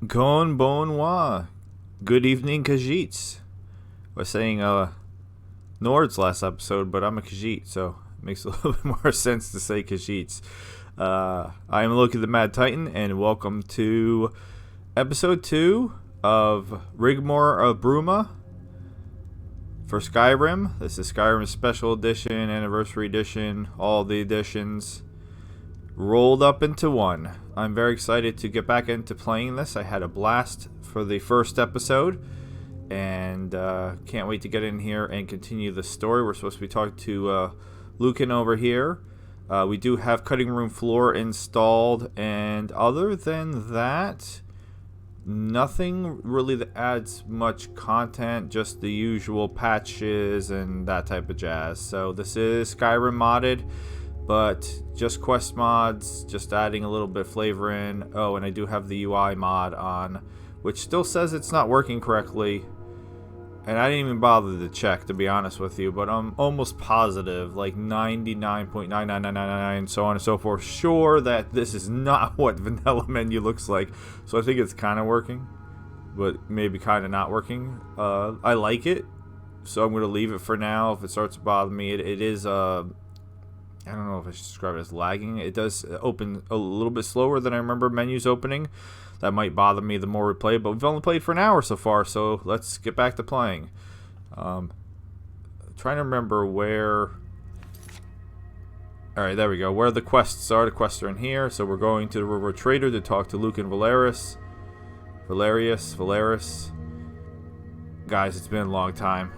Kon bonsoir. Good evening, Khajiits. I was saying Nord's last episode, but I'm a Khajiit, so it makes a little bit more sense to say Khajiits. I am Loki the Mad Titan, and welcome to episode 2 of Rigmor of Bruma for Skyrim. This is Skyrim Special Edition, Anniversary Edition, all the editions rolled up into one. I'm very excited to get back into playing this. I had a blast for the first episode, and can't wait to get in here and continue the story. We're supposed to be talking to Lucan over here. We do have cutting room floor installed, and other than that, nothing really that adds much content, just the usual patches and that type of jazz. So this is Skyrim modded, but just quest mods, just adding a little bit of flavor in. Oh, and I do have the UI mod on, which still says it's not working correctly. And I didn't even bother to check, to be honest with you, but I'm almost positive, like 99.99999, so on and so forth, sure that this is not what vanilla menu looks like. So I think it's kind of working, but maybe kind of not working. I like it, so I'm going to leave it for now. If it starts to bother me, it is I don't know if I should describe it as lagging. It does open a little bit slower than I remember menus opening. That might bother me the more we play, but we've only played for an hour so far, so let's get back to playing. Trying to remember where... Alright, there we go. Where the quests are. The quests are in here, so we're going to the River Trader to talk to Lucan Valerius. Valeris. Guys, it's been a long time.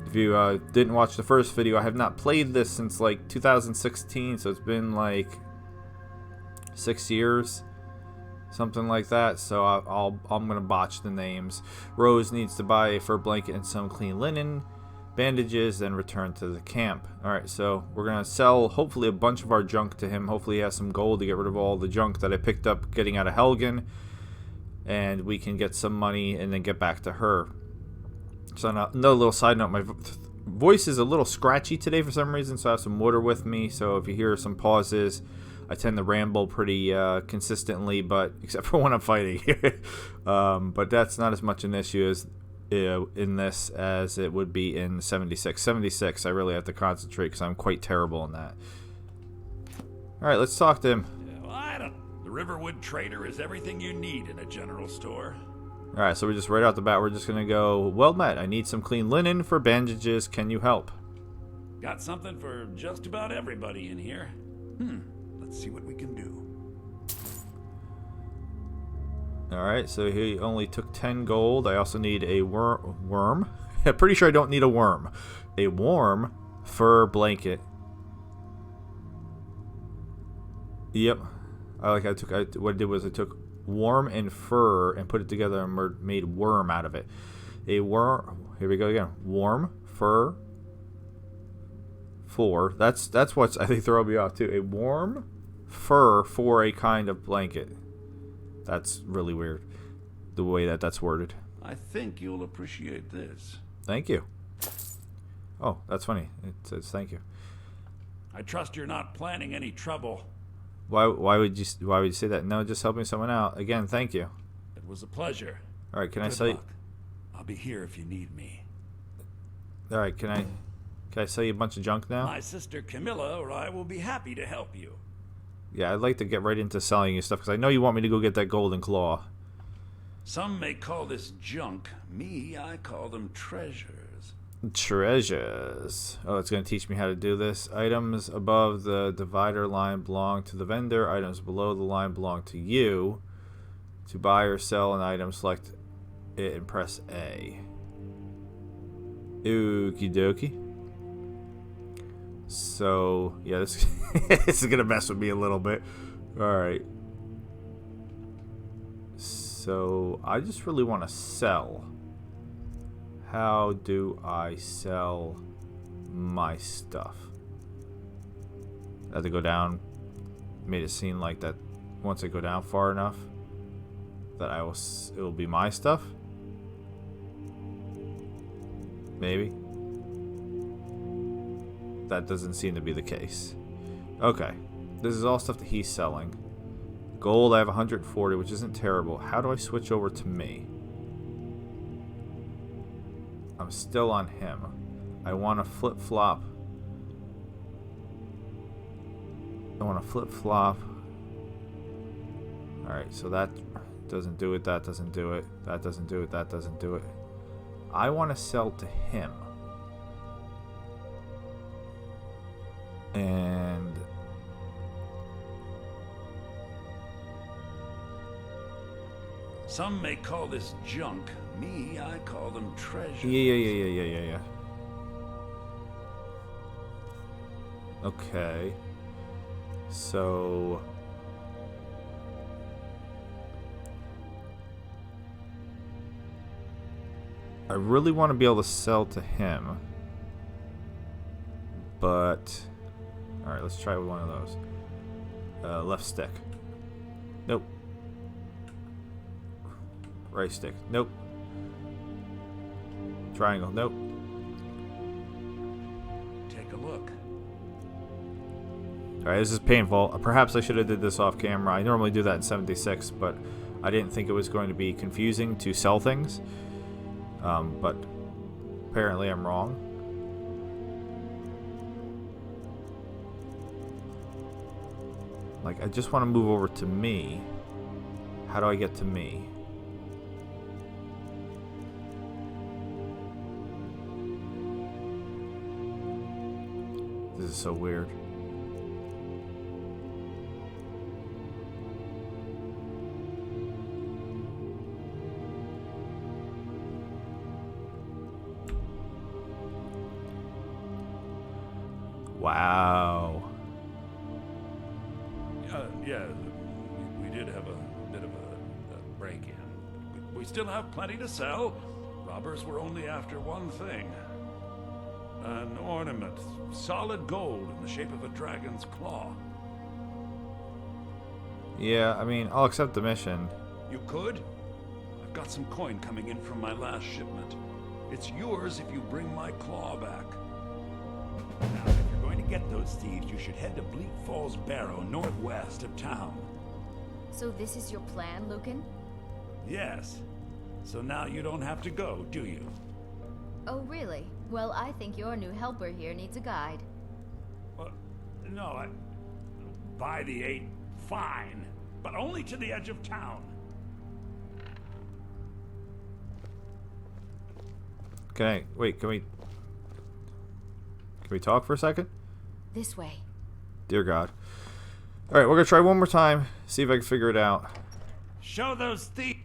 If you didn't watch the first video, I have not played this since like 2016, so it's been like 6 years, something like that. So I'm gonna botch the names. Rose needs to buy a fur blanket and some clean linen, bandages, then return to the camp. All right, so we're gonna sell hopefully a bunch of our junk to him. Hopefully he has some gold to get rid of all the junk that I picked up getting out of Helgen, and we can get some money and then get back to her. So another little side note, my voice is a little scratchy today for some reason, so I have some water with me. So if you hear some pauses, I tend to ramble pretty consistently, but except for when I'm fighting. But that's not as much an issue as in this as it would be in 76. 76, I really have to concentrate because I'm quite terrible in that. All right, let's talk to him. Yeah, well, I don't. The Riverwood Trader is everything you need in a general store. Alright, so we're just right out the bat, we're just going to go, well met, I need some clean linen for bandages, can you help? Got something for just about everybody in here. Let's see what we can do. Alright, so he only took 10 gold. I also need a worm. I'm pretty sure I don't need a worm. A warm fur blanket. Yep. What I did was I took worm and fur and put it together and made worm out of it. A worm. Here we go again. Warm fur. 4. That's what's I think throwing me off too. A warm fur for a kind of blanket. That's really weird, the way that's worded. I think you'll appreciate this. Thank you. Oh, that's funny. It says thank you. I trust you're not planning any trouble. Why would you say that? No, just helping someone out. Again, thank you. It was a pleasure. All right, can I Good sell you? luck. I'll be here if you need me. All right, can I sell you a bunch of junk now? My sister Camilla or I will be happy to help you. Yeah, I'd like to get right into selling you stuff because I know you want me to go get that golden claw. Some may call this junk. Me, I call them treasures. Treasures. Oh, it's going to teach me how to do this. Items above the divider line belong to the vendor. Items below the line belong to you. To buy or sell an item, select it and press A. Okie dokie. So, yeah, this, this is going to mess with me a little bit. Alright. So, I just really want to sell. How do I sell my stuff? I have to go down. Made it seem like that once I go down far enough that it will be my stuff. Maybe. That doesn't seem to be the case. Okay. This is all stuff that he's selling. Gold, I have 140, which isn't terrible. How do I switch over to me? I'm still on him. I want to flip-flop. I want to flip-flop. Alright, so that doesn't do it, that doesn't do it, that doesn't do it, that doesn't do it. I want to sell to him. And some may call this junk. Me, I call them treasures. yeah. Okay. So I really want to be able to sell to him. But alright, let's try with one of those. Left stick. Nope. Right stick. Nope. Triangle. Nope. Take a look. Alright, this is painful. Perhaps I should have did this off camera. I normally do that in 76, but I didn't think it was going to be confusing to sell things. But apparently I'm wrong. Like, I just want to move over to me. How do I get to me? This is so weird. Wow. Yeah, we did have a bit of a break-in. We still have plenty to sell. Robbers were only after one thing. An ornament, solid gold in the shape of a dragon's claw. Yeah, I mean, I'll accept the mission. You could? I've got some coin coming in from my last shipment. It's yours if you bring my claw back. Now, if you're going to get those thieves, you should head to Bleak Falls Barrow, northwest of town. So this is your plan, Lucan? Yes. So now you don't have to go, do you? Oh, really? Well, I think your new helper here needs a guide. No, by the 8, fine. But only to the edge of town. Can we talk for a second? This way. Dear God. Alright, we're gonna try one more time. See if I can figure it out. Show those thieves.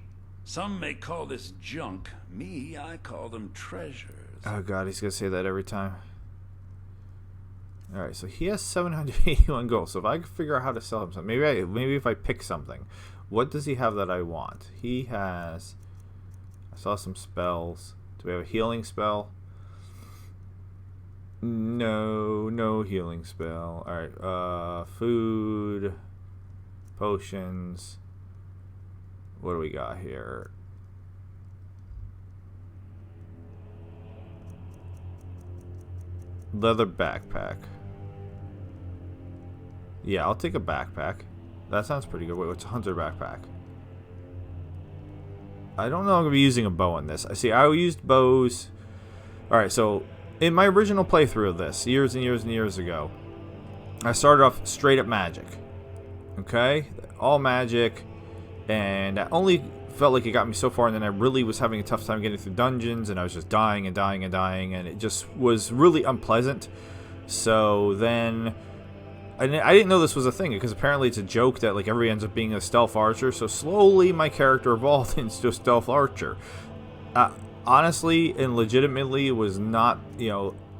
Some may call this junk. Me, I call them treasures. Oh God, he's gonna say that every time. Alright, so he has 781 gold. So if I can figure out how to sell him something, maybe if I pick something. What does he have that I want? He has... I saw some spells. Do we have a healing spell? No healing spell. Alright, food, potions. What do we got here? Leather backpack. Yeah, I'll take a backpack. That sounds pretty good. Wait, what's a hunter backpack? I don't know if I'm going to be using a bow in this. I see I used bows. Alright, so in my original playthrough of this, years and years and years ago, I started off straight up magic. Okay? All magic. And I only felt like it got me so far, and then I really was having a tough time getting through dungeons, and I was just dying and dying and dying, and it just was really unpleasant. So then I didn't know this was a thing, because apparently it's a joke that like everybody ends up being a stealth archer. So slowly my character evolved into a stealth archer. Honestly and legitimately, it was not,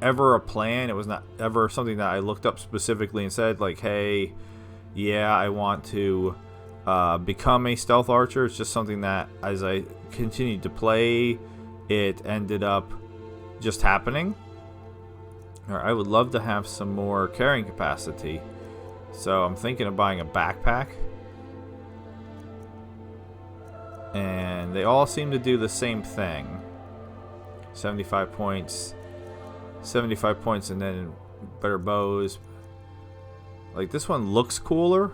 ever a plan. It was not ever something that I looked up specifically and said like, hey, yeah, I want to become a stealth archer. It's just something that as I continued to play, it ended up just happening. I would love to have some more carrying capacity, so I'm thinking of buying a backpack. And they all seem to do the same thing. 75 points, 75 points, and then better bows. Like, this one looks cooler,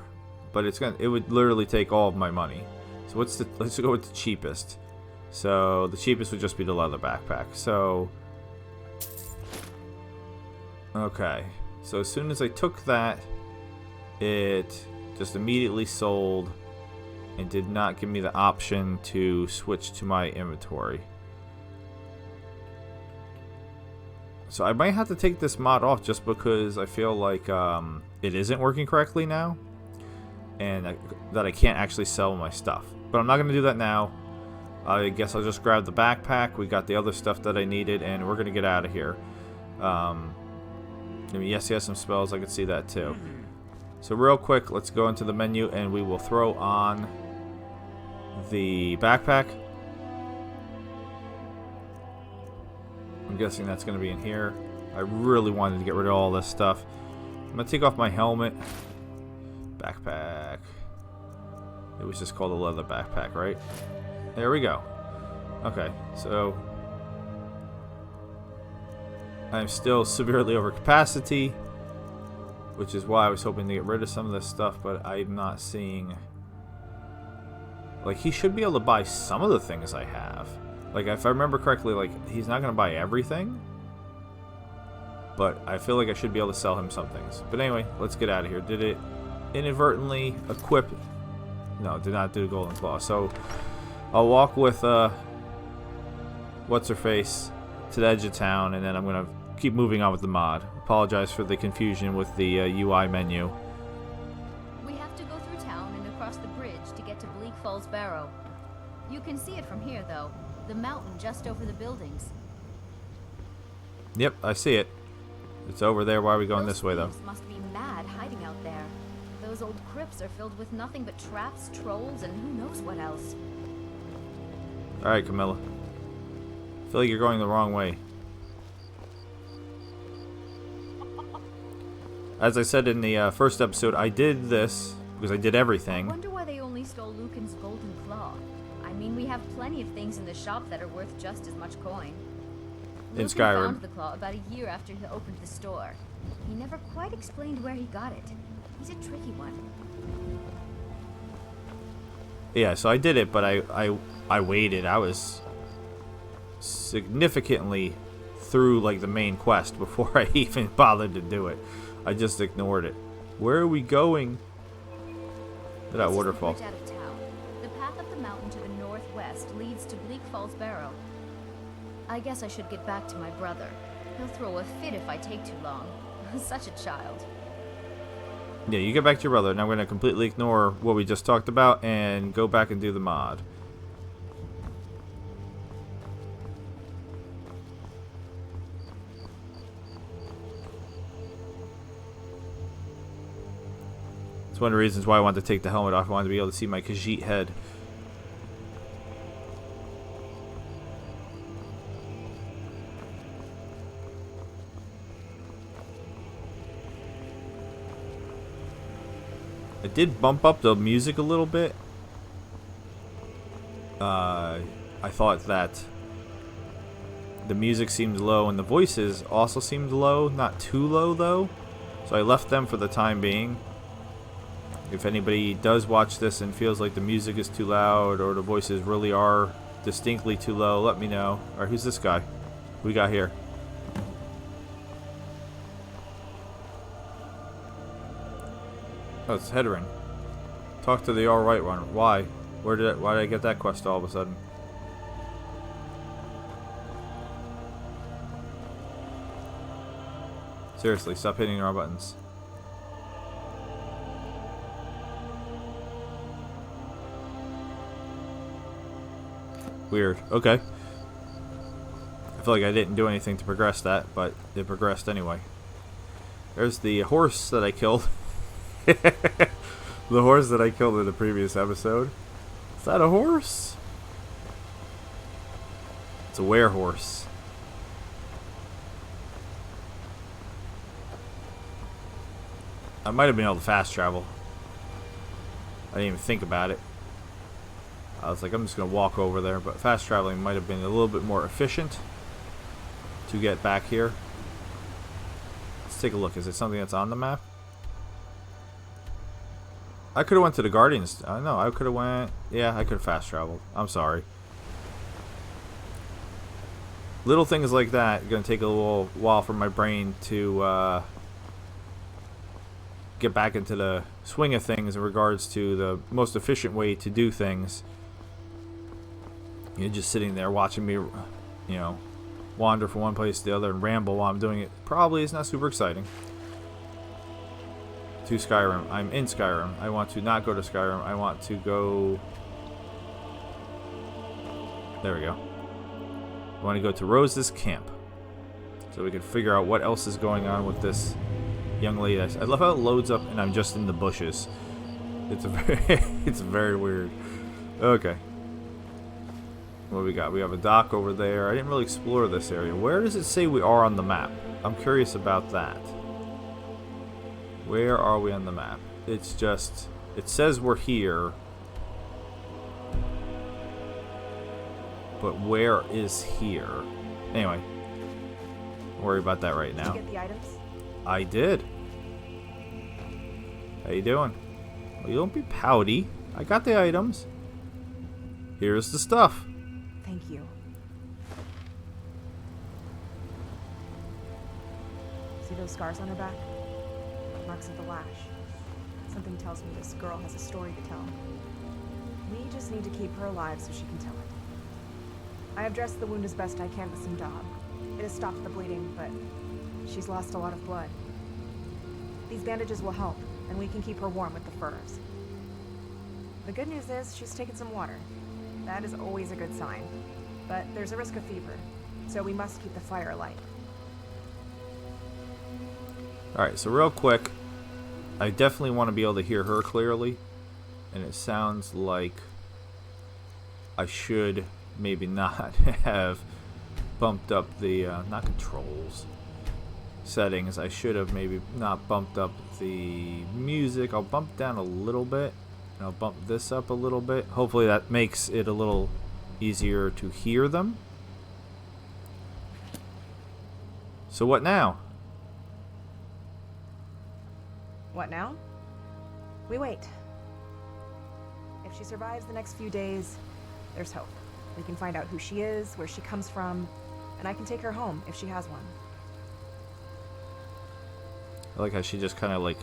but it would literally take all of my money. So let's go with the cheapest. So the cheapest would just be the leather backpack. So okay. So as soon as I took that, it just immediately sold and did not give me the option to switch to my inventory. So I might have to take this mod off just because I feel like it isn't working correctly now, and that I can't actually sell my stuff. But I'm not going to do that now. I guess I'll just grab the backpack. We got the other stuff that I needed, and we're going to get out of here. I mean, yes, he has some spells. I can see that too. So real quick, let's go into the menu, and we will throw on the backpack. I'm guessing that's going to be in here. I really wanted to get rid of all this stuff. I'm going to take off my helmet. Backpack. It was just called a leather backpack, right? There we go. Okay, so I'm still severely over capacity, which is why I was hoping to get rid of some of this stuff, but I'm not seeing... Like, he should be able to buy some of the things I have. Like, if I remember correctly, like, he's not going to buy everything. But I feel like I should be able to sell him some things. But anyway, let's get out of here. Did it inadvertently equip... No, did not do Golden Claw. So, I'll walk with, What's-Her-Face to the edge of town, and then I'm going to keep moving on with the mod. Apologize for the confusion with the UI menu. We have to go through town and across the bridge to get to Bleak Falls Barrow. You can see it from here, though. The mountain just over the buildings. Yep, I see it. It's over there. Why are we going this way, though? Those thieves must be mad hiding out there. Those old crypts are filled with nothing but traps, trolls, and who knows what else. Alright, Camilla. I feel like you're going the wrong way. As I said in the first episode, I did this because I did everything. I wonder why they only stole Lucan's golden claw. I mean, we have plenty of things in the shop that are worth just as much coin. In Lucan Skyrim. found the claw about a year after he opened the store. He never quite explained where he got it. He's a tricky one. Yeah, so I did it, but I waited. I was significantly through like the main quest before I even bothered to do it. I just ignored it. Where are we going? To that waterfall. This is the bridge out of town. The path up the mountain to the northwest leads to Bleak Falls Barrow. I guess I should get back to my brother. He'll throw a fit if I take too long. Such a child. Yeah, you get back to your brother. Now we're going to completely ignore what we just talked about and go back and do the mod. It's one of the reasons why I wanted to take the helmet off. I wanted to be able to see my Khajiit head. I did bump up the music a little bit. I thought that the music seemed low and the voices also seemed low. Not too low though. So I left them for the time being. If anybody does watch this and feels like the music is too loud or the voices really are distinctly too low, let me know. Alright, who's this guy? Who we got here? Oh, it's Hedron. Talk to the alright one. Why? Why did I get that quest all of a sudden? Seriously, stop hitting our buttons. Weird. Okay. I feel like I didn't do anything to progress that, but it progressed anyway. There's the horse that I killed. The horse that I killed in the previous episode. Is that a horse? It's a werehorse. I might have been able to fast travel. I didn't even think about it. I was like, I'm just going to walk over there, but fast traveling might have been a little bit more efficient to get back here. Let's take a look. Is it something that's on the map? I could have went to the Guardians. No, I could have went. Yeah, I could have fast traveled. I'm sorry. Little things like that are gonna take a little while for my brain to get back into the swing of things in regards to the most efficient way to do things. You're just sitting there watching me, wander from one place to the other and ramble while I'm doing it. Probably is not super exciting. To Skyrim. I'm in Skyrim. I want to not go to Skyrim. I want to go... There we go. I want to go to Rose's camp. So we can figure out what else is going on with this young lady. I love how it loads up and I'm just in the bushes. It's very weird. Okay. What do we got? We have a dock over there. I didn't really explore this area. Where does it say we are on the map? I'm curious about that. Where are we on the map? It's just... It says we're here. But where is here? Anyway. Don't worry about that right now. Did you get the items? I did. How you doing? Well, you don't be pouty. I got the items. Here's the stuff. Thank you. See those scars on her back? Marks of the lash. Something tells me this girl has a story to tell. We just need to keep her alive so she can tell it. I have dressed the wound as best I can with some daub. It has stopped the bleeding, but she's lost a lot of blood. These bandages will help, and we can keep her warm with the furs. The good news is she's taken some water. That is always a good sign. But there's a risk of fever, so we must keep the fire alight. Alright, so real quick, I definitely want to be able to hear her clearly, and it sounds like I should maybe not have bumped up the, not controls, settings. I should have maybe not bumped up the music. I'll bump it down a little bit, and I'll bump this up a little bit. Hopefully that makes it a little easier to hear them. So what now? What now? We wait. If she survives the next few days, there's hope. We can find out who she is, where she comes from, and I can take her home if she has one. I like how she just kind of like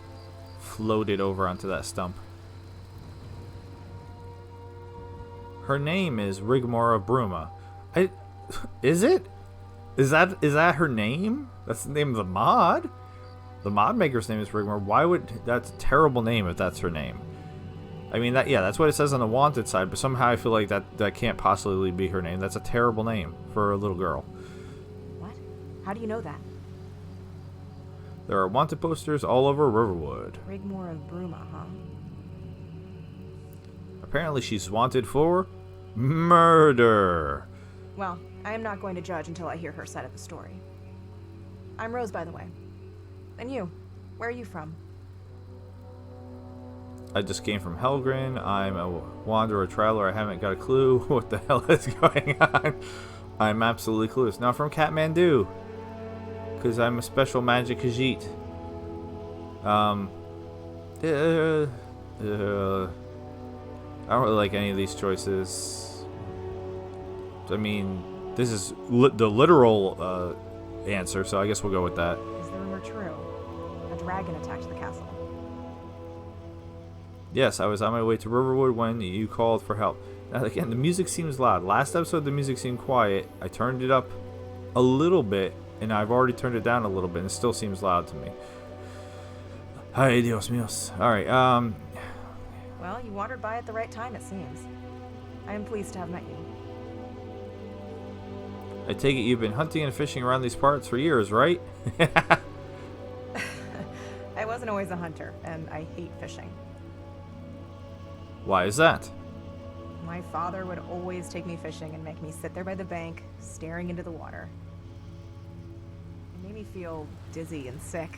floated over onto that stump. Her name is Rigmor of Bruma. Is it? Is that her name? That's the name of the mod? The mod maker's name is Rigmor. Why would... That's a terrible name if that's her name. I mean, that's what it says on the wanted side, but somehow I feel like that can't possibly be her name. That's a terrible name for a little girl. What? How do you know that? There are wanted posters all over Riverwood. Rigmor of Bruma, huh? Apparently she's wanted for murder. Well, I am not going to judge until I hear her side of the story. I'm Rose, by the way. And you? Where are you from? I just came from Helgrin. I'm a wanderer, traveler. I haven't got a clue what the hell is going on. I'm absolutely clueless. Now from Kathmandu, because I'm a special magic Khajiit. I don't really like any of these choices. I mean, this is the literal answer, so I guess we'll go with that. Is the rumor true? A dragon attacked the castle. Yes, I was on my way to Riverwood when you called for help. Now, again, the music seems loud. Last episode, the music seemed quiet. I turned it up a little bit, and I've already turned it down a little bit, and it still seems loud to me. Ay, Dios míos. Alright, Well, you wandered by at the right time, it seems. I am pleased to have met you. I take it you've been hunting and fishing around these parts for years, right? I wasn't always a hunter, and I hate fishing. Why is that? My father would always take me fishing and make me sit there by the bank, staring into the water. It made me feel dizzy and sick.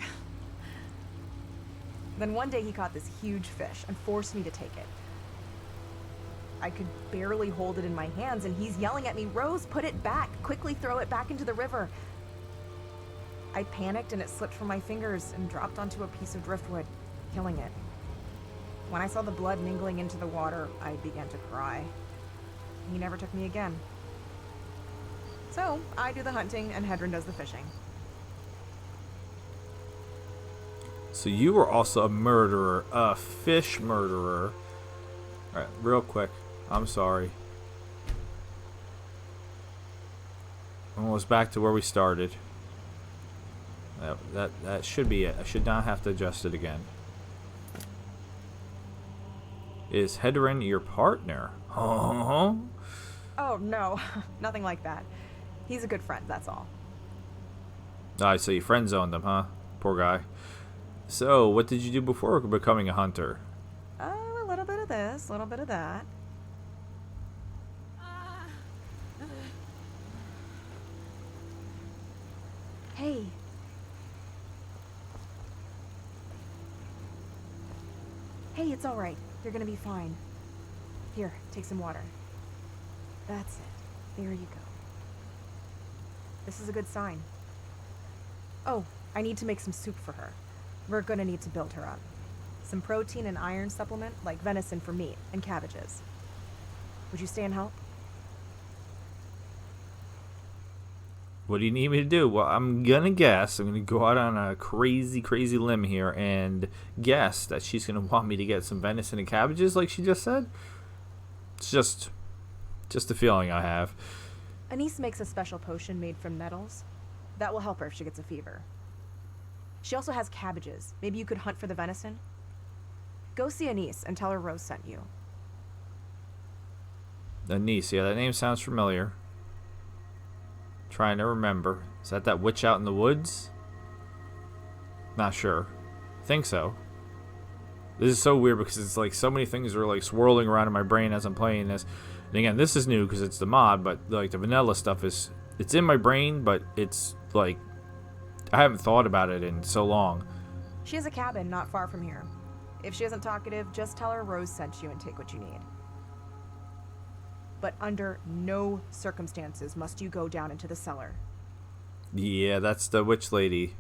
Then one day he caught this huge fish and forced me to take it. I could barely hold it in my hands, and he's yelling at me, "Rose, put it back! Quickly throw it back into the river!" I panicked and it slipped from my fingers and dropped onto a piece of driftwood, killing it. When I saw the blood mingling into the water, I began to cry. He never took me again. So, I do the hunting and Hedron does the fishing. So you were also a murderer, a fish murderer. Alright, real quick. I'm sorry. Almost back to where we started. That should be it. I should not have to adjust it again. Is Hedron your partner? Oh no, nothing like that. He's a good friend, that's all. So you friend zoned him, huh? Poor guy. So, what did you do before becoming a hunter? A little bit of this, a little bit of that. Hey. Hey, it's all right. You're gonna be fine. Here, take some water. That's it. There you go. This is a good sign. Oh, I need to make some soup for her. We're gonna need to build her up. Some protein and iron supplement, like venison for meat, and cabbages. Would you stay and help? What do you need me to do? Well, I'm gonna go out on a crazy limb here and guess that she's gonna want me to get some venison and cabbages like she just said. It's just a feeling I have. Anise makes a special potion made from nettles. That will help her if she gets a fever. She also has cabbages. Maybe you could hunt for the venison? Go see Anise and tell her Rose sent you. Anise, yeah, that name sounds familiar. Trying to remember. Is that witch out in the woods? Not sure. Think so. This is so weird because it's like so many things are like swirling around in my brain as I'm playing this. And again, this is new because it's the mod, but like the vanilla stuff it's in my brain, but it's like I haven't thought about it in so long. She has a cabin not far from here. If she isn't talkative, just tell her Rose sent you and take what you need. But under no circumstances must you go down into the cellar. Yeah, that's the witch lady.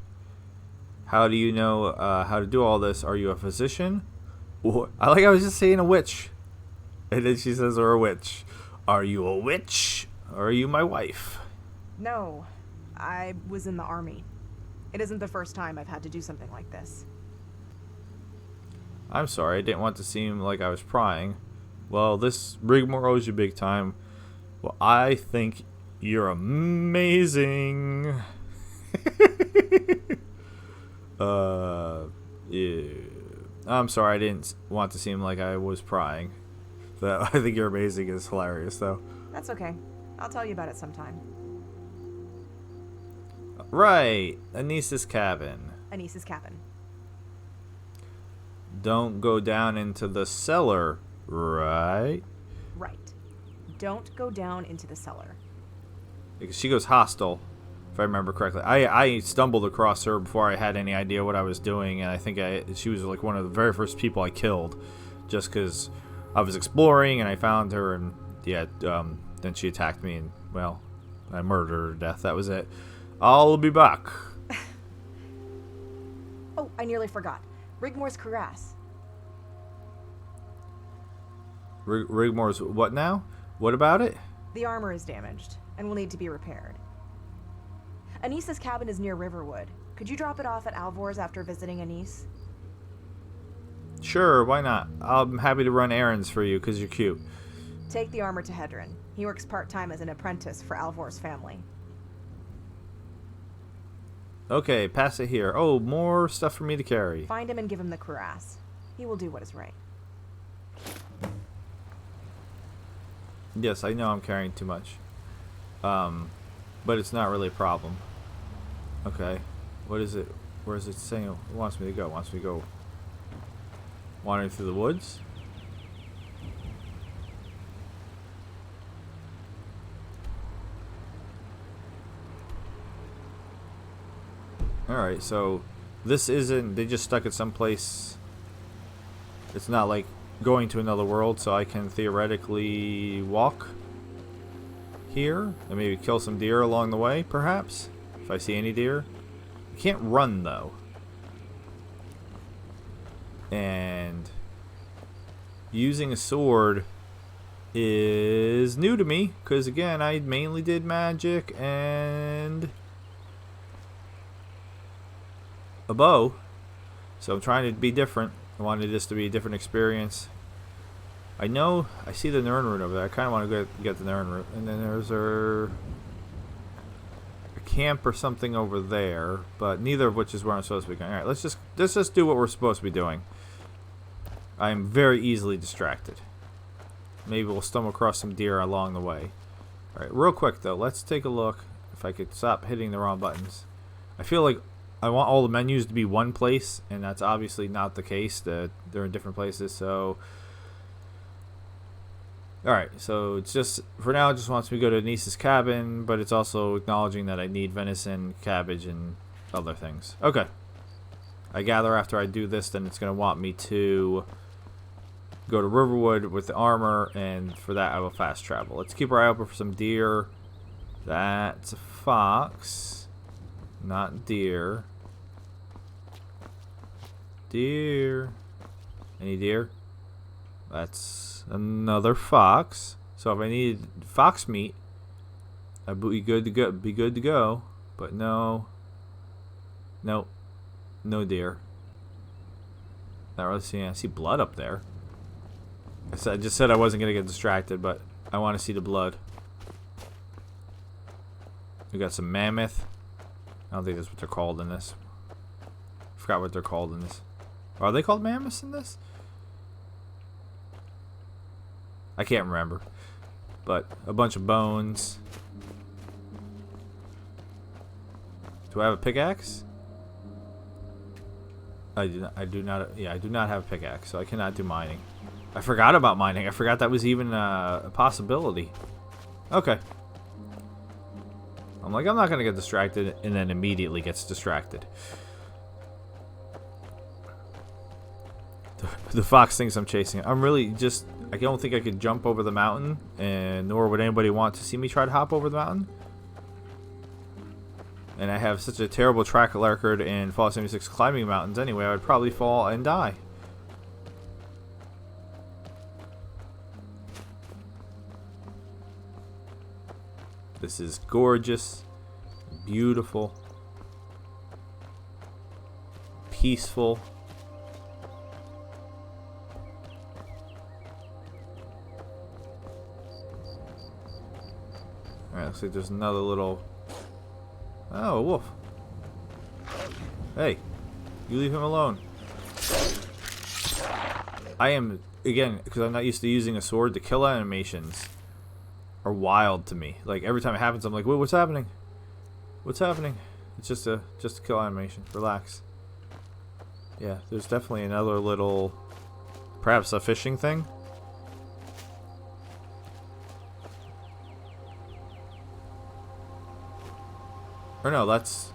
How do you know how to do all this? Are you a physician? I was just saying a witch. And then she says, or a witch. Are you a witch? Or are you my wife? No, I was in the army. It isn't the first time I've had to do something like this. I'm sorry, I didn't want to seem like I was prying. Well, this Rigmor owes you big time. Well, I think you're amazing. Yeah. I'm sorry, I didn't want to seem like I was prying. But I think you're amazing is hilarious, though. That's okay. I'll tell you about it sometime. Right, Anise's cabin. Anise's cabin. Don't go down into the cellar, right? Right. Don't go down into the cellar. Because she goes hostile, if I remember correctly. I stumbled across her before I had any idea what I was doing, and I think she was like one of the very first people I killed, just because I was exploring and I found her, and yeah, then she attacked me, and well, I murdered her to death. That was it. I'll be back. Oh, I nearly forgot. Rigmor's cuirass. Rigmor's what now? What about it? The armor is damaged and will need to be repaired. Anise's cabin is near Riverwood. Could you drop it off at Alvor's after visiting Anise? Sure, why not? I'm happy to run errands for you because you're cute. Take the armor to Hedron. He works part-time as an apprentice for Alvor's family. Okay, pass it here. Oh, more stuff for me to carry. Find him and give him the cuirass. He will do what is right. Yes, I know I'm carrying too much. But it's not really a problem. Okay. What is it? Where is it saying it wants me to go? It wants me to go wandering through the woods? Alright, so this isn't, they just stuck it someplace. It's not like going to another world, so I can theoretically walk here and maybe kill some deer along the way, perhaps, if I see any deer. I can't run though. And using a sword is new to me, because again, I mainly did magic and a bow, so I'm trying to be different. I wanted this to be a different experience. I know I see the Nern route over there. I kind of want to get the Nern route, and then there's a camp or something over there, but neither of which is where I'm supposed to be going. All right, let's just do what we're supposed to be doing. I am very easily distracted. Maybe we'll stumble across some deer along the way. Alright, real quick though, let's take a look. If I could stop hitting the wrong buttons. I feel like I want all the menus to be one place, and that's obviously not the case. They're in different places, so... Alright, so it's just, for now it just wants me to go to Niece's cabin, but it's also acknowledging that I need venison, cabbage, and other things. Okay. I gather after I do this, then it's going to want me to go to Riverwood with the armor, and for that I will fast travel. Let's keep our eye open for some deer. That's a fox, not deer. Deer. Any deer? That's another fox. So if I needed fox meat, I'd be good to go. But no. Nope. No deer. Not really seeing. I see blood up there. I just said I wasn't going to get distracted, but I want to see the blood. We got some mammoth. I don't think that's what they're called in this. I forgot what they're called in this. Are they called mammoths in this? I can't remember. But a bunch of bones. Do I have a pickaxe? I do not. Yeah, I do not have a pickaxe, so I cannot do mining. I forgot about mining. I forgot that was even a possibility. Okay. I'm like, I'm not going to get distracted, and then immediately gets distracted. The fox thinks I'm chasing it. I'm really just... I don't think I could jump over the mountain, and nor would anybody want to see me try to hop over the mountain. And I have such a terrible track record in Fallout 76 climbing mountains anyway, I would probably fall and die. This is gorgeous, beautiful, peaceful. Alright, looks like there's another little... Oh, a wolf. Hey, you leave him alone. I am, again, because I'm not used to using a sword, the kill animations are wild to me. Like, every time it happens, I'm like, wait, what's happening? What's happening? It's just a kill animation. Relax. Yeah, there's definitely another little, perhaps a fishing thing. Or no, that's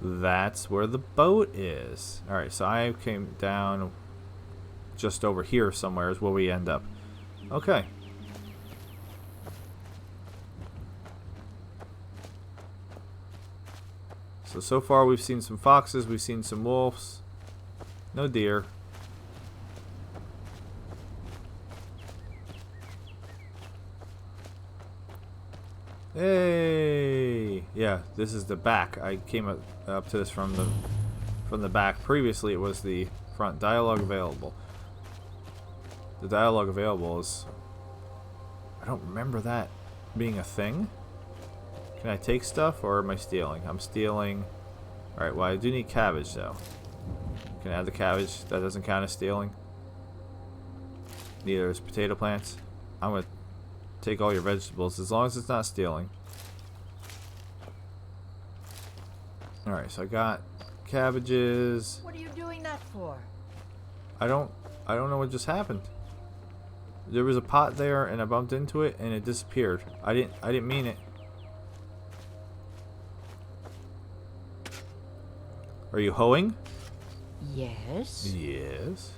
that's where the boat is. Alright, so I came down just over here somewhere is where we end up. Okay. So far we've seen some foxes, we've seen some wolves. No deer. Hey! Yeah, this is the back. I came up to this from the back. Previously it was the front. Dialogue available. The dialogue available is... I don't remember that being a thing. Can I take stuff, or am I stealing? I'm stealing. Alright, well I do need cabbage though. Can I add the cabbage? That doesn't count as stealing. Neither is potato plants. I'm going to take all your vegetables as long as it's not stealing. Alright, so I got cabbages. What are you doing that for? I don't know what just happened. There was a pot there and I bumped into it and it disappeared. I didn't mean it. Are you hoeing? Yes. Yes.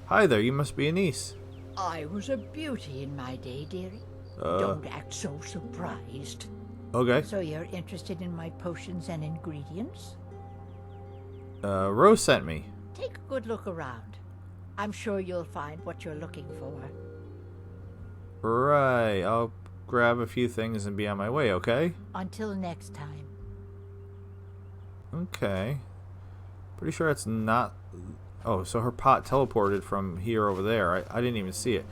Hi there, you must be a niece. I was a beauty in my day, dearie. Don't act so surprised. Okay. So you're interested in my potions and ingredients? Rose sent me. Take a good look around. I'm sure you'll find what you're looking for. Right. I'll grab a few things and be on my way, okay? Until next time. Okay. Pretty sure it's not... Oh, so her pot teleported from here over there. I didn't even see it.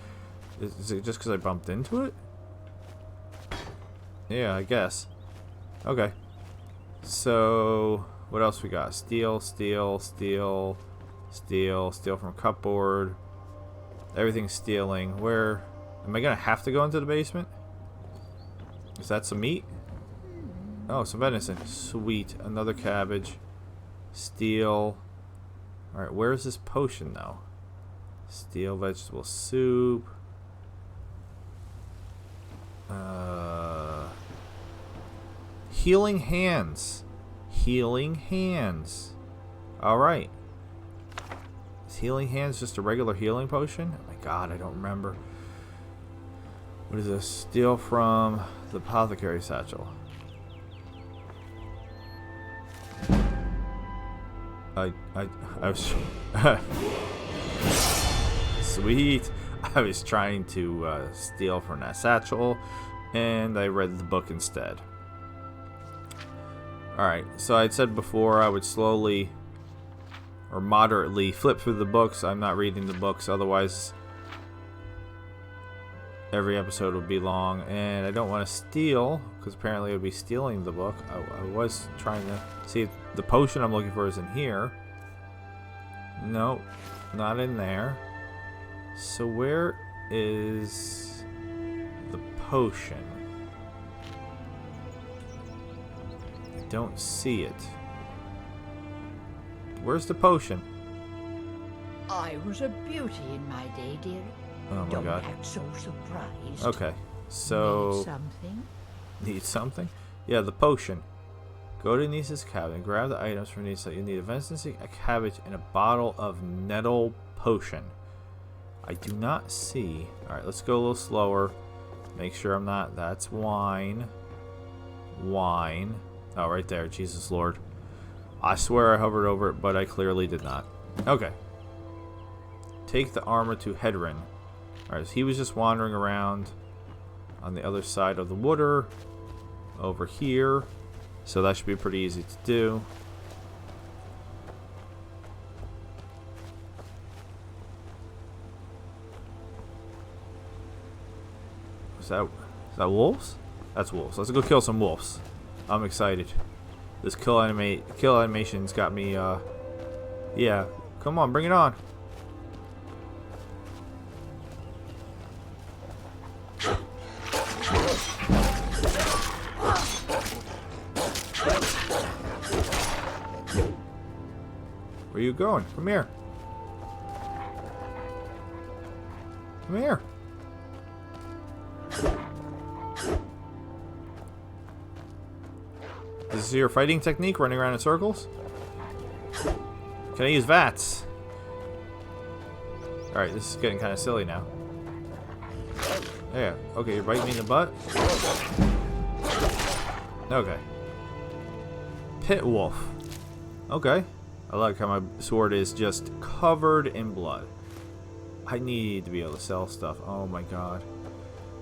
Is it just because I bumped into it? Yeah, I guess. Okay. So, what else we got? Steel from cupboard. Everything's stealing. Where... Am I going to have to go into the basement? Is that some meat? Oh, some venison. Sweet. Another cabbage. Steel. Alright, where's this potion, though? Steel vegetable soup. Healing hands. Healing hands. Alright. Is healing hands just a regular healing potion? Oh my god, I don't remember. What is this? Steal from the apothecary satchel. I was sweet. I was trying to steal from that satchel, and I read the book instead. Alright, so I'd said before I would slowly or moderately flip through the books. I'm not reading the books, otherwise every episode would be long, and I don't want to steal, because apparently I would be stealing the book. I was trying to see if the potion I'm looking for is in here. Nope, not in there. So where is the potion? I don't see it. Where's the potion? I was a beauty in my day, dearie. Oh my Don't god. act so surprised. Okay, so... Need something? Need something? Yeah, the potion. Go to Nisa's cabin, grab the items from Nisa. You need a venison stick, a cabbage, and a bottle of nettle potion. I do not see... Alright, let's go a little slower. Make sure I'm not... That's wine. Wine. Oh, right there. Jesus Lord. I swear I hovered over it, but I clearly did not. Okay. Take the armor to Hedron. Alright, so he was just wandering around on the other side of the water. Over here. So that should be pretty easy to do. Is that wolves? That's wolves. Let's go kill some wolves. I'm excited. This kill animation's got me, yeah. Come on, bring it on. Where are you going? Come here. Come here. This is your fighting technique, running around in circles? Can I use VATS? Alright, this is getting kind of silly now. Yeah, okay, you're biting me in the butt? Okay. Pit Wolf. Okay. I like how my sword is just covered in blood. I need to be able to sell stuff. Oh my god.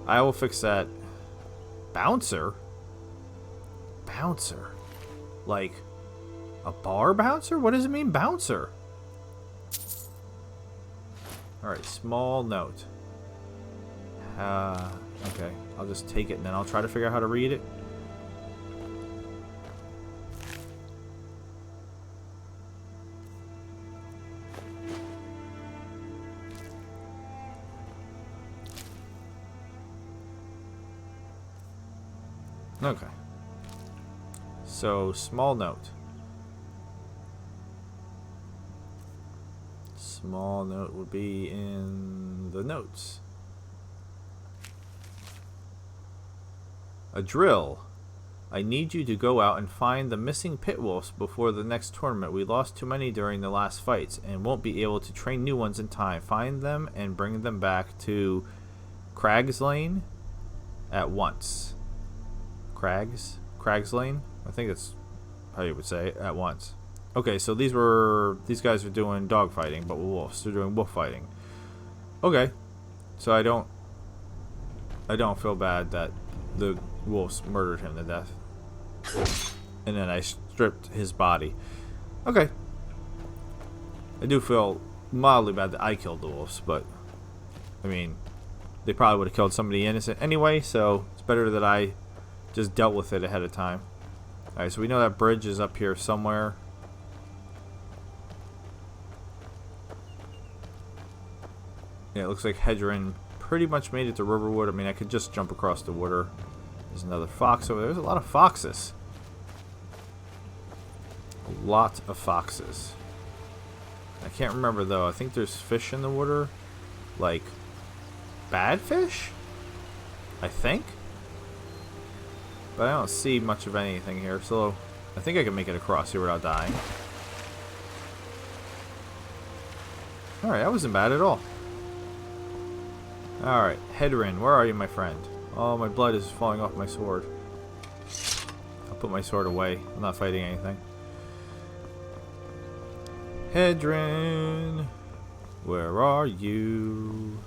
I will fix that. Bouncer? Bouncer? Like a bar bouncer? What does it mean, bouncer? Alright, small note. Okay. I'll just take it and then I'll try to figure out how to read it. Okay. So, small note. Small note would be in the notes. A drill. I need you to go out and find the missing pit wolves before the next tournament. We lost too many during the last fights and won't be able to train new ones in time. Find them and bring them back to Crags Lane at once. Crags Lane? I think that's how you would say it, at once. Okay, so these guys are doing dog fighting, but wolves. They're doing wolf fighting. Okay, so I don't feel bad that the wolves murdered him to death, and then I stripped his body. Okay, I do feel mildly bad that I killed the wolves, but I mean, they probably would have killed somebody innocent anyway, so it's better that I just dealt with it ahead of time. Alright, so we know that bridge is up here somewhere. Yeah, it looks like Hedron pretty much made it to Riverwood. I mean, I could just jump across the water. There's another fox over there. There's a lot of foxes. A lot of foxes. I can't remember, though. I think there's fish in the water. Like, bad fish? I think? But I don't see much of anything here, so I think I can make it across here without dying. Alright, that wasn't bad at all. Alright, Hedron, where are you, my friend? Oh, my blood is falling off my sword. I'll put my sword away. I'm not fighting anything. Hedron, where are you?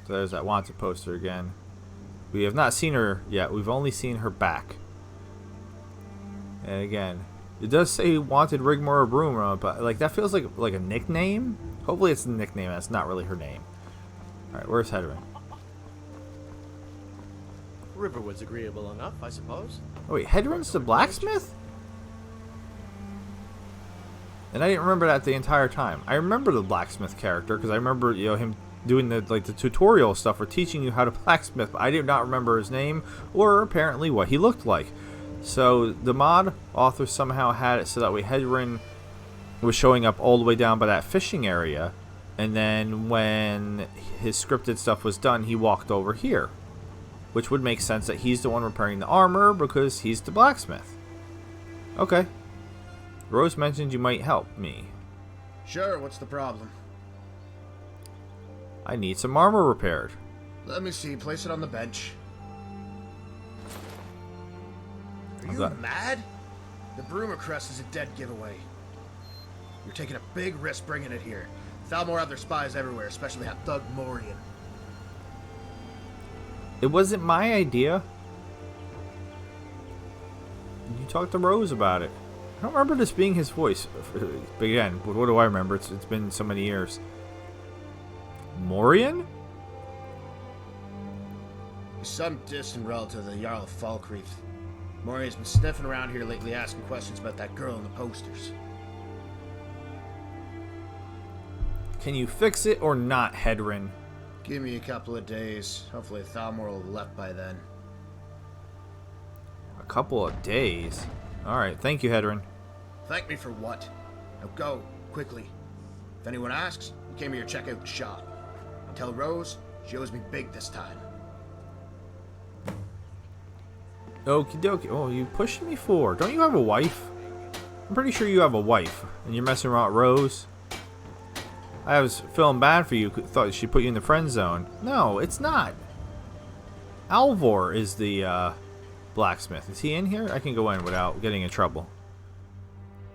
So there's that wanted poster again. We have not seen her yet. We've only seen her back. And again, it does say wanted Rigmor of Bruma, but like that feels like a nickname. Hopefully it's a nickname and it's not really her name. Alright, where's Hedron? Riverwood's agreeable enough, I suppose. Oh wait, Hedron's the blacksmith? And I didn't remember that the entire time. I remember the blacksmith character because I remember, you know, him doing the tutorial stuff or teaching you how to blacksmith, but I did not remember his name or apparently what he looked like. So the mod author somehow had it so that way Hedron was showing up all the way down by that fishing area, and then when his scripted stuff was done, he walked over here, which would make sense that he's the one repairing the armor because he's the blacksmith. Okay. Rose mentioned you might help me. Sure, what's the problem? I need some armor repaired. Let me see, place it on the bench. Are you mad? The Bruma crest is a dead giveaway. You're taking a big risk bringing it here. Thalmor have their spies everywhere, especially that thug Morian. It wasn't my idea. You talked to Rose about it. I don't remember this being his voice. But again, what do I remember? It's been so many years. Morian? He's some distant relative of the Jarl of Falkreath. Morian's been sniffing around here lately asking questions about that girl in the posters. Can you fix it or not, Hedron? Give me a couple of days. Hopefully Thalmor will have left by then. A couple of days? Alright, thank you, Hedron. Thank me for what? Now go, quickly. If anyone asks, you came here to check out the shop. And tell Rose she owes me big this time. Okie dokie. Oh, you pushing me for? Don't you have a wife? I'm pretty sure you have a wife. And you're messing around with Rose. I was feeling bad for you. Thought she put you in the friend zone. No, it's not. Alvor is the blacksmith. Is he in here? I can go in without getting in trouble.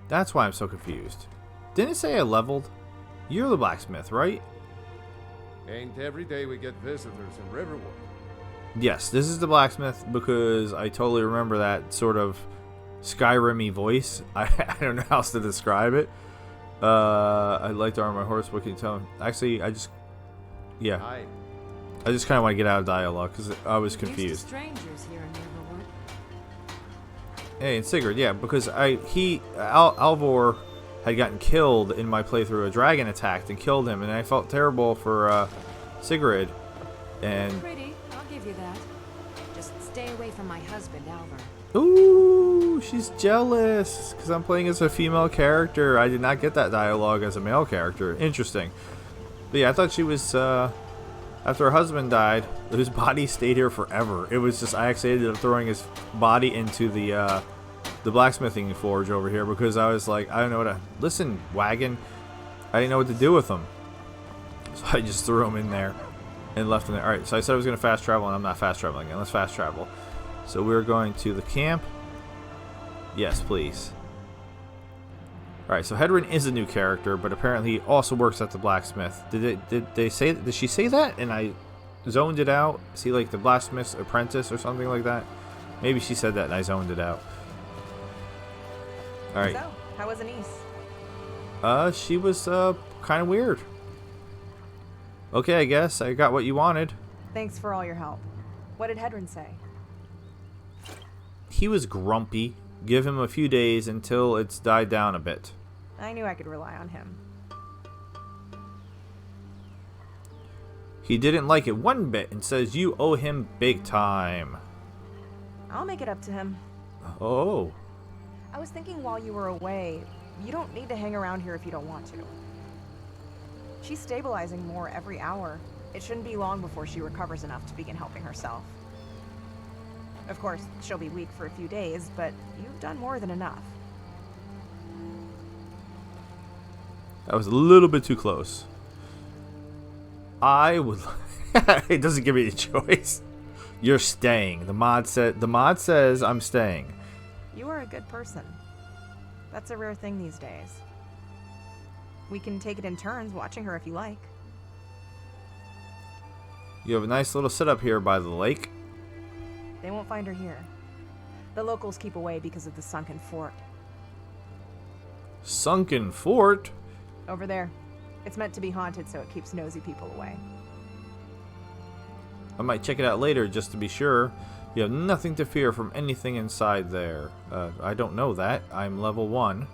That's why I'm so confused. Didn't it say I leveled? You're the blacksmith, right? Ain't every day we get visitors in Riverwood. Yes, this is the blacksmith because I totally remember that sort of Skyrim-y voice. I don't know how else to describe it. I'd like to arm my horse. What can you tell me? Actually, I just kind of want to get out of dialogue because I was confused. Strangers here in Riverwood. Hey, and Sigurd, yeah, because Alvor had gotten killed in my playthrough. A dragon attacked and killed him, and I felt terrible for Sigurd. And Pretty, I'll give you that. Just stay away from my husband, Alvar. ooh, she's jealous because I'm playing as a female character. I did not get that dialogue as a male character. Interesting. But yeah, I thought she was after her husband died, his body stayed here forever. It was just I actually ended up throwing his body into the blacksmithing forge over here because I was like, I don't know what to listen, wagon. I didn't know what to do with him, so I just threw him in there and left him there. All right, so I said I was gonna fast travel, and I'm not fast traveling again. Let's fast travel. So we're going to the camp. Yes, please. Alright, so Hedron is a new character, but apparently he also works at the blacksmith. Did she say that? And I zoned it out? Is he like the blacksmith's apprentice or something like that? Maybe she said that and I zoned it out. Alright. So, how was Anise? She was kind of weird. Okay, I guess I got what you wanted. Thanks for all your help. What did Hedron say? He was grumpy. Give him a few days until it's died down a bit. I knew I could rely on him. He didn't like it one bit and says you owe him big time. I'll make it up to him. Oh. I was thinking while you were away, you don't need to hang around here if you don't want to. She's stabilizing more every hour. It shouldn't be long before she recovers enough to begin helping herself. Of course, she'll be weak for a few days, but you've done more than enough. That was a little bit too close. I would... It doesn't give me a choice. You're staying. The mod says I'm staying. You are a good person. That's a rare thing these days. We can take it in turns watching her if you like. You have a nice little setup here by the lake. They won't find her here. The locals keep away because of the sunken fort. Sunken fort? Over there. It's meant to be haunted, so it keeps nosy people away. I might check it out later just to be sure. You have nothing to fear from anything inside there. I don't know that. I'm level 1.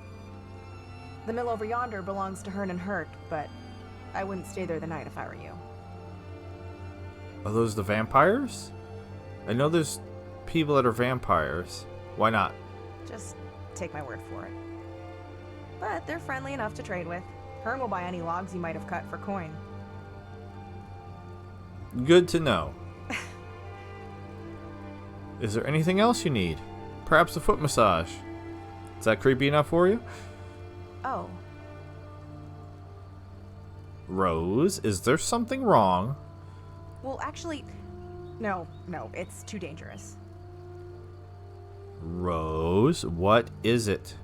The mill over yonder belongs to Hearn and Hurt, but I wouldn't stay there the night if I were you. Are those the vampires? I know there's people that are vampires. Why not? Just take my word for it. But they're friendly enough to trade with. Hearn will buy any logs you might have cut for coin. Good to know. Is there anything else you need? Perhaps a foot massage. Is that creepy enough for you? Oh. Rose, is there something wrong? Well, actually, no, it's too dangerous. Rose, what is it?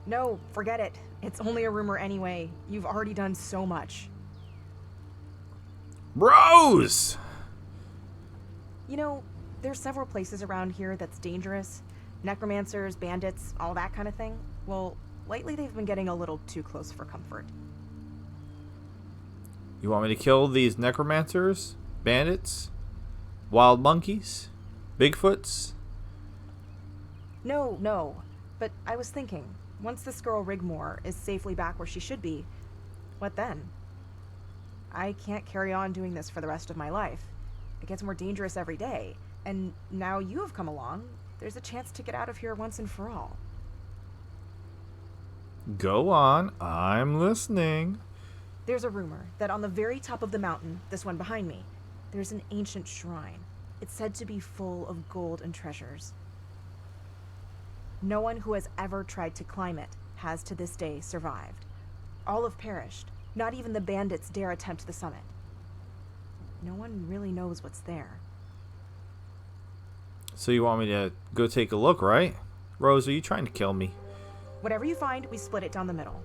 No, forget it. It's only a rumor anyway. You've already done so much. Rose! You know, there's several places around here that's dangerous. Necromancers, bandits, all that kind of thing. Well, lately they've been getting a little too close for comfort. You want me to kill these necromancers? Bandits? Wild monkeys? Bigfoots? No. But I was thinking, once this girl Rigmor is safely back where she should be, what then? I can't carry on doing this for the rest of my life. It gets more dangerous every day, and now you have come along. There's a chance to get out of here once and for all. Go on, I'm listening. There's a rumor that on the very top of the mountain, this one behind me, there's an ancient shrine. It's said to be full of gold and treasures. No one who has ever tried to climb it has to this day survived. All have perished. Not even the bandits dare attempt the summit. No one really knows what's there. So you want me to go take a look, right? Rose, are you trying to kill me? Whatever you find, we split it down the middle.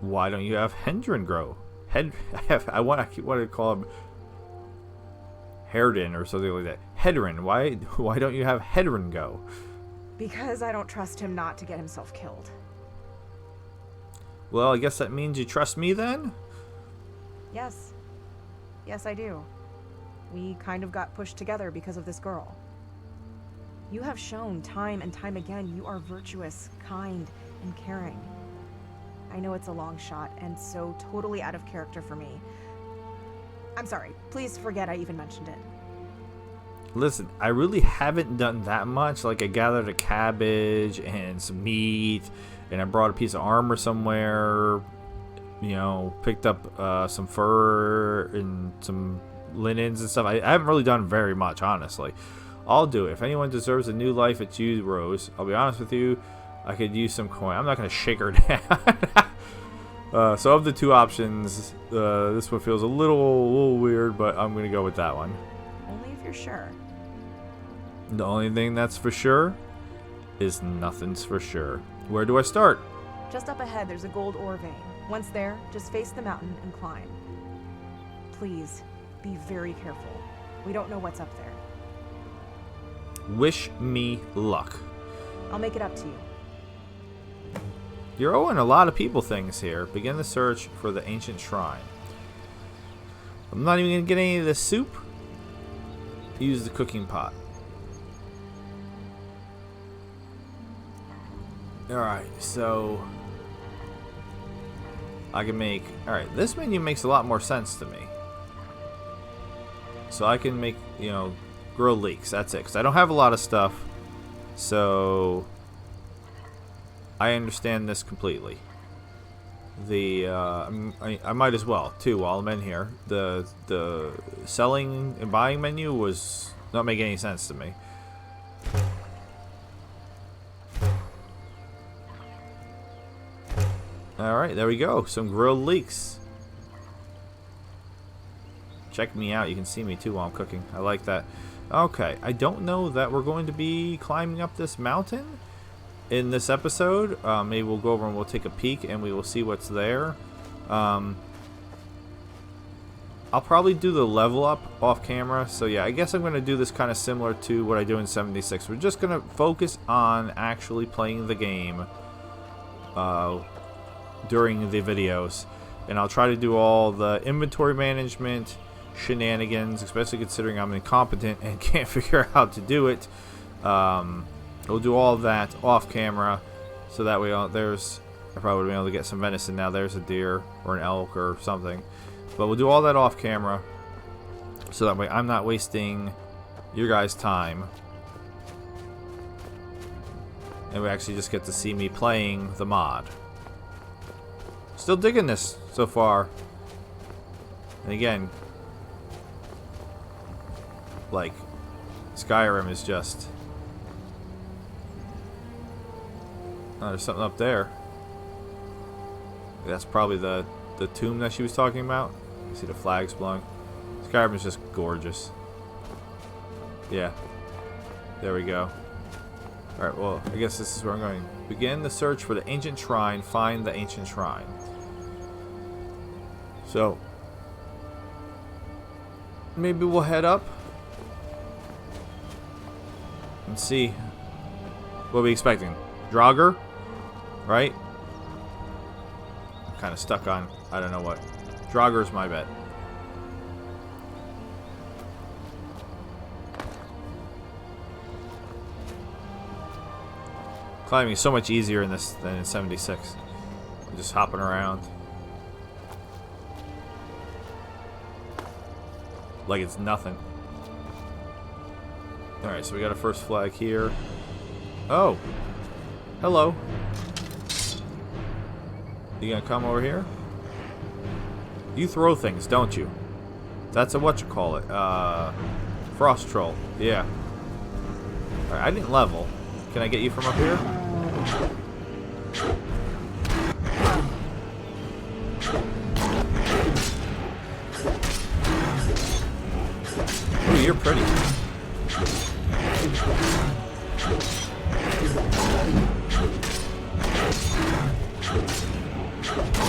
Why don't you have Hedron grow? I want to call him Herdon or something like that. Hedron. Why don't you have Hedron go? Because I don't trust him not to get himself killed. Well, I guess that means you trust me then? Yes. Yes, I do. We kind of got pushed together because of this girl. You have shown time and time again you are virtuous, kind, and caring. I know it's a long shot and so totally out of character for me. I'm sorry. Please forget I even mentioned it. Listen, I really haven't done that much. Like, I gathered a cabbage and some meat, and I brought a piece of armor somewhere. You know, picked up some fur and some linens and stuff. I haven't really done very much, honestly. I'll do it. If anyone deserves a new life, it's you, Rose. I'll be honest with you. I could use some coin. I'm not going to shake her down. So of the two options, this one feels a little weird, but I'm going to go with that one. Only if you're sure. The only thing that's for sure is nothing's for sure. Where do I start? Just up ahead, there's a gold ore vein. Once there, just face the mountain and climb. Please, be very careful. We don't know what's up there. Wish me luck. I'll make it up to you. You're owing a lot of people things here. Begin the search for the ancient shrine. I'm not even going to get any of the soup. Use the cooking pot. Alright, so I can make... Alright, this menu makes a lot more sense to me. So I can make, you know, grilled leeks. That's it. Because I don't have a lot of stuff. So I understand this completely. The I might as well too while I'm in here. The selling and buying menu was not making any sense to me. Alright, there we go. Some grilled leeks. Check me out. You can see me too while I'm cooking. I like that. Okay, I don't know that we're going to be climbing up this mountain in this episode. Maybe we'll go over and we'll take a peek and we will see what's there. I'll probably do the level up off camera. So yeah, I guess I'm going to do this kind of similar to what I do in 76. We're just going to focus on actually playing the game during the videos. And I'll try to do all the inventory management shenanigans, especially considering I'm incompetent and can't figure out how to do it. We'll do all of that off camera, so that way I probably would be able to get some venison now. There's a deer or an elk or something, but we'll do all that off camera, so that way I'm not wasting your guys' time, and we actually just get to see me playing the mod. Still digging this so far, and again, like, Skyrim is just... Oh, there's something up there. That's probably the tomb that she was talking about. You see the flags blowing. Skyrim is just gorgeous. Yeah. There we go. Alright, well, I guess this is where I'm going. Begin the search for the ancient shrine. Find the ancient shrine. So, maybe we'll head up and see what we're expecting. Draugr, right? I'm kind of stuck on, I don't know what. Draugr's my bet. Climbing is so much easier in this than in 76. I'm just hopping around like it's nothing. Alright, so we got a first flag here. Oh! Hello. You gonna come over here? You throw things, don't you? That's a whatchamacallit. Frost troll. Yeah. Alright, I didn't level. Can I get you from up here? Ooh, you're pretty.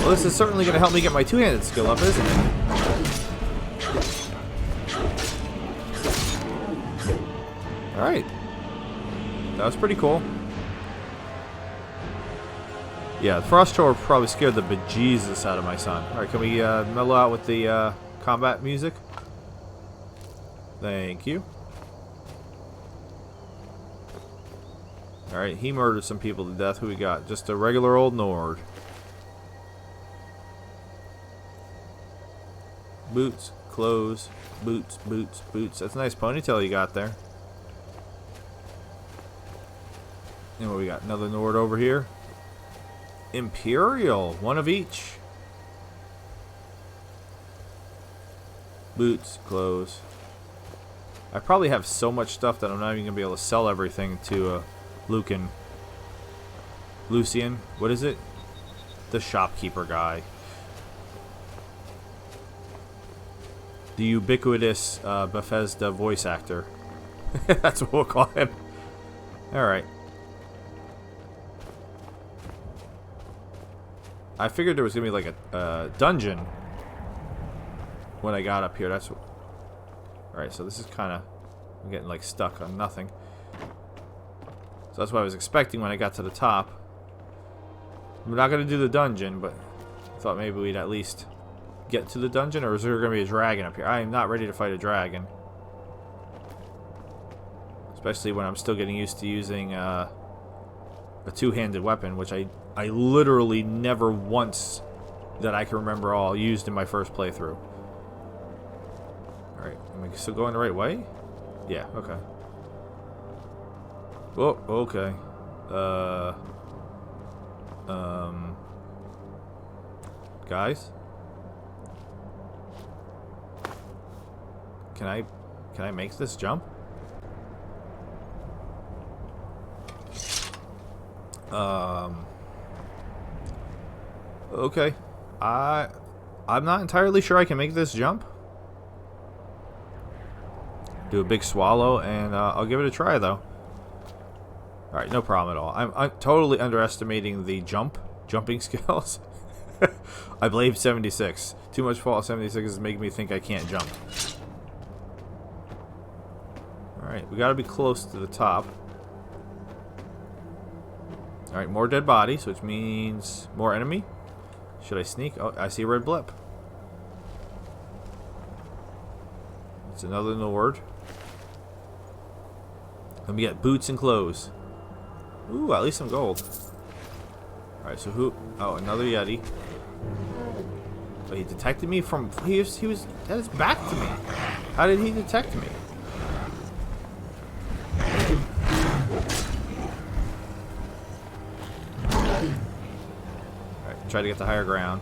Well, this is certainly going to help me get my two-handed skill up, isn't it? Alright. That was pretty cool. Yeah, the Frost Troll probably scared the bejesus out of my son. Alright, can we mellow out with the combat music? Thank you. Alright, he murdered some people to death. Who we got? Just a regular old Nord. Boots, clothes, boots, boots, boots. That's a nice ponytail you got there. And what we got? Another Nord over here. Imperial. One of each. Boots, clothes. I probably have so much stuff that I'm not even going to be able to sell everything to Lucan. Lucian. What is it? The shopkeeper guy. The ubiquitous Bethesda voice actor. That's what we'll call him. Alright. I figured there was going to be like a dungeon when I got up here. That's what... Alright, so this is kind of... I'm getting like stuck on nothing. So that's what I was expecting when I got to the top. We're not going to do the dungeon, but I thought maybe we'd at least get to the dungeon. Or is there going to be a dragon up here? I am not ready to fight a dragon. Especially when I'm still getting used to using a two-handed weapon, which I literally never once that I can remember all used in my first playthrough. Alright, am I still going the right way? Yeah, okay. Oh, okay. Guys? Can I make this jump? Okay. I'm not entirely sure I can make this jump. Do a big swallow, and I'll give it a try, though. Alright, no problem at all. I'm totally underestimating the jumping skills. I blame 76. Too much Fallout 76 is making me think I can't jump. Alright, we gotta be close to the top. Alright, more dead bodies, which means more enemy. Should I sneak? Oh, I see a red blip. It's another Nord. Let me get boots and clothes. Ooh, at least some gold. Alright, so who? Oh, another Yeti. Oh, he detected me from... He was had his back to me. How did he detect me? Alright, try to get the higher ground.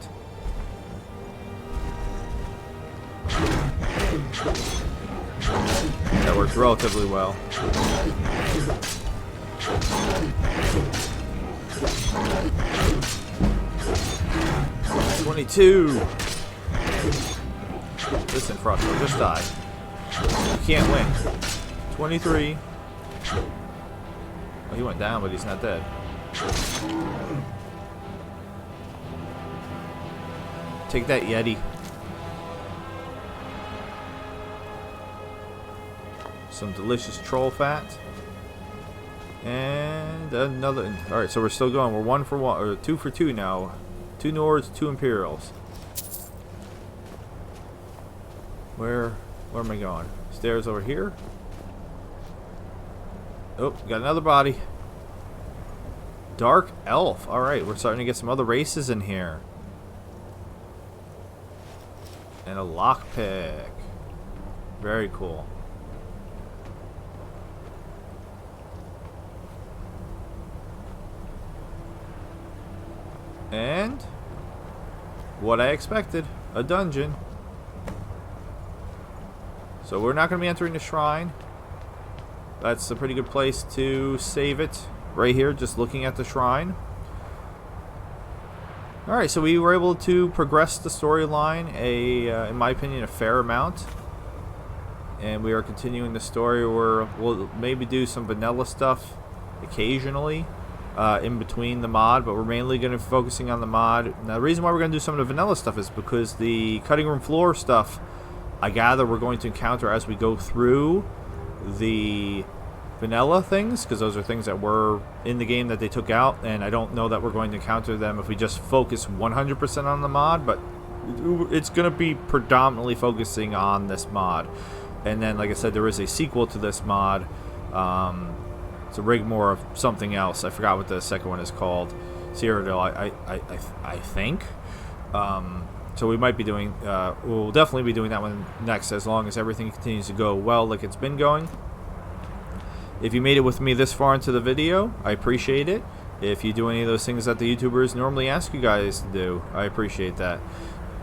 That works relatively well. 22. Listen, Frostro, just die. You can't win. 23. Oh, he went down, but he's not dead. Take that, Yeti. Some delicious troll fat. And another. Alright, so we're still going. We're 1 for 1, or 2 for 2 now. 2 Nords, 2 Imperials. Where am I going? Stairs over here. Oh, got another body. Dark Elf. Alright, we're starting to get some other races in here. And a lockpick. Very cool. And what I expected, a dungeon. So we're not going to be entering the shrine. That's a pretty good place to save it. Right here, just looking at the shrine. Alright, so we were able to progress the storyline in my opinion, a fair amount. And we are continuing the story where we'll maybe do some vanilla stuff occasionally. In between the mod, but we're mainly going to be focusing on the mod. Now, the reason why we're going to do some of the vanilla stuff is because the cutting room floor stuff, I gather we're going to encounter as we go through the vanilla things, because those are things that were in the game that they took out, and I don't know that we're going to encounter them if we just focus 100% on the mod, but it's going to be predominantly focusing on this mod. And then, like I said, there is a sequel to this mod. It's a Rigmor of something else. I forgot what the second one is called. Cyrodiil, I think. So we might be doing... we'll definitely be doing that one next, as long as everything continues to go well like it's been going. If you made it with me this far into the video, I appreciate it. If you do any of those things that the YouTubers normally ask you guys to do, I appreciate that.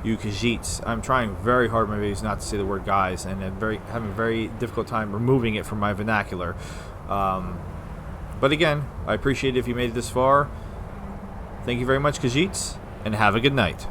You Khajiits. I'm trying very hard in my videos not to say the word guys, and I'm having a very difficult time removing it from my vernacular. But again, I appreciate it if you made it this far. Thank you very much, Khajiits, and have a good night.